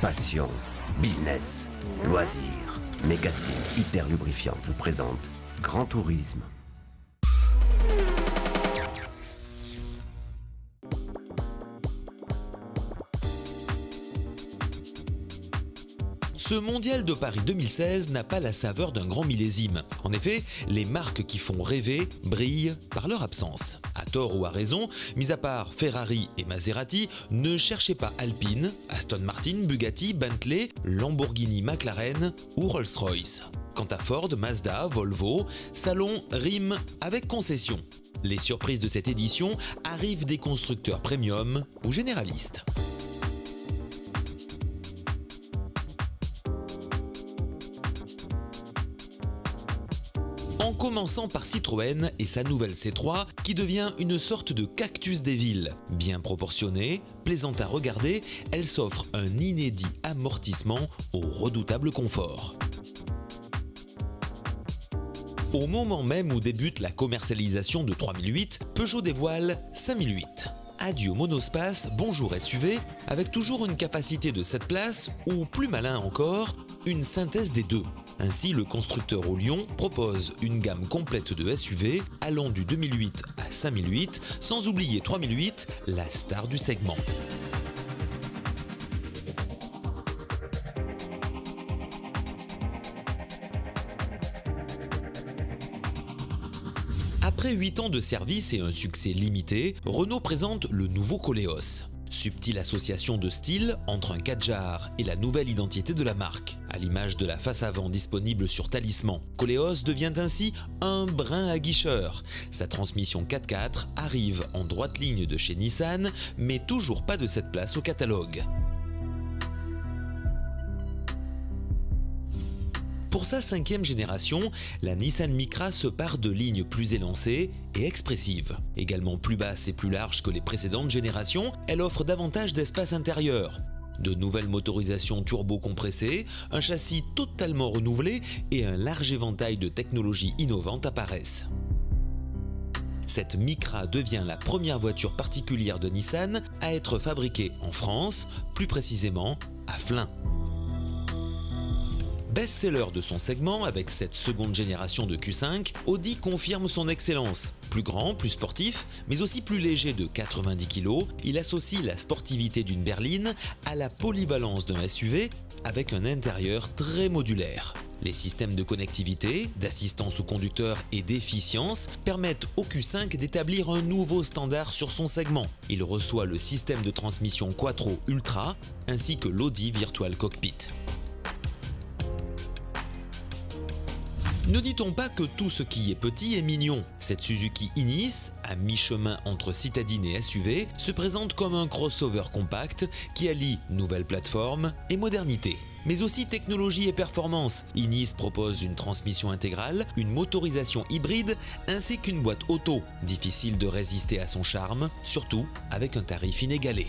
Passion, business, loisirs, Megacil Hyper Lubrifiant vous présente Grand Tourisme. Ce mondial de Paris 2016 n'a pas la saveur d'un grand millésime. En effet, les marques qui font rêver brillent par leur absence. À tort ou à raison, mis à part Ferrari et Maserati, ne cherchez pas Alpine, Aston Martin, Bugatti, Bentley, Lamborghini, McLaren ou Rolls-Royce. Quant à Ford, Mazda, Volvo, salon rime avec concession. Les surprises de cette édition arrivent des constructeurs premium ou généralistes. En commençant par Citroën et sa nouvelle C3 qui devient une sorte de cactus des villes. Bien proportionnée, plaisante à regarder, elle s'offre un inédit amortissement au redoutable confort. Au moment même où débute la commercialisation de 3008, Peugeot dévoile 5008. Adieu monospace, bonjour SUV, avec toujours une capacité de 7 places ou, plus malin encore, une synthèse des deux. Ainsi, le constructeur au Lyon propose une gamme complète de SUV allant du 2008 à 5008, sans oublier 3008, la star du segment. Après 8 ans de service et un succès limité, Renault présente le nouveau Koleos. Subtile association de style entre un Kadjar et la nouvelle identité de la marque. À l'image de la face avant disponible sur Talisman, Koleos devient ainsi un brin aguicheur. Sa transmission 4x4 arrive en droite ligne de chez Nissan, mais toujours pas de cette place au catalogue. Pour sa 5e génération, la Nissan Micra se part de lignes plus élancées et expressives. Également plus basse et plus large que les précédentes générations, elle offre davantage d'espace intérieur. De nouvelles motorisations turbo-compressées, un châssis totalement renouvelé et un large éventail de technologies innovantes apparaissent. Cette Micra devient la première voiture particulière de Nissan à être fabriquée en France, plus précisément à Flins. Best-seller de son segment avec cette seconde génération de Q5, Audi confirme son excellence. Plus grand, plus sportif, mais aussi plus léger de 90 kg, il associe la sportivité d'une berline à la polyvalence d'un SUV avec un intérieur très modulaire. Les systèmes de connectivité, d'assistance au conducteur et d'efficience permettent au Q5 d'établir un nouveau standard sur son segment. Il reçoit le système de transmission Quattro Ultra ainsi que l'Audi Virtual Cockpit. Ne dit-on pas que tout ce qui est petit est mignon? Cette Suzuki Ignis, à mi-chemin entre citadine et SUV, se présente comme un crossover compact qui allie nouvelle plateforme et modernité. Mais aussi technologie et performance. Ignis propose une transmission intégrale, une motorisation hybride ainsi qu'une boîte auto. Difficile de résister à son charme, surtout avec un tarif inégalé.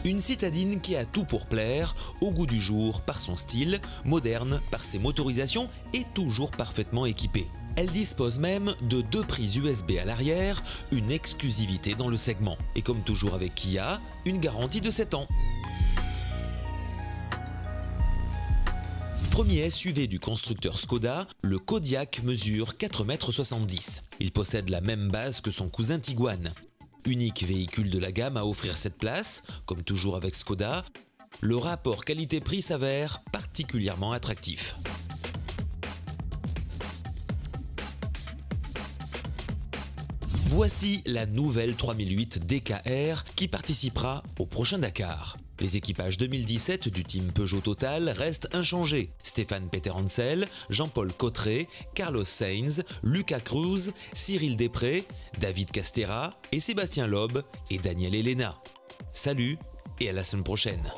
Une citadine qui a tout pour plaire, au goût du jour par son style, moderne par ses motorisations et toujours parfaitement équipée. Elle dispose même de 2 prises USB à l'arrière, une exclusivité dans le segment. Et comme toujours avec Kia, une garantie de 7 ans. Premier SUV du constructeur Skoda, le Kodiaq mesure 4,70 m. Il possède la même base que son cousin Tiguan. Unique véhicule de la gamme à offrir cette place, comme toujours avec Skoda, le rapport qualité-prix s'avère particulièrement attractif. Voici la nouvelle 3008 DKR qui participera au prochain Dakar. Les équipages 2017 du team Peugeot Total restent inchangés. Stéphane Peter-Hansel, Jean-Paul Cotret, Carlos Sainz, Lucas Cruz, Cyril Després, David Castera et Sébastien Loeb et Daniel Elena. Salut et à la semaine prochaine.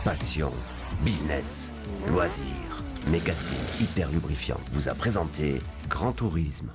Passion, business, loisirs, Megacil Hyper Lubrifiant vous a présenté Grand Tourisme.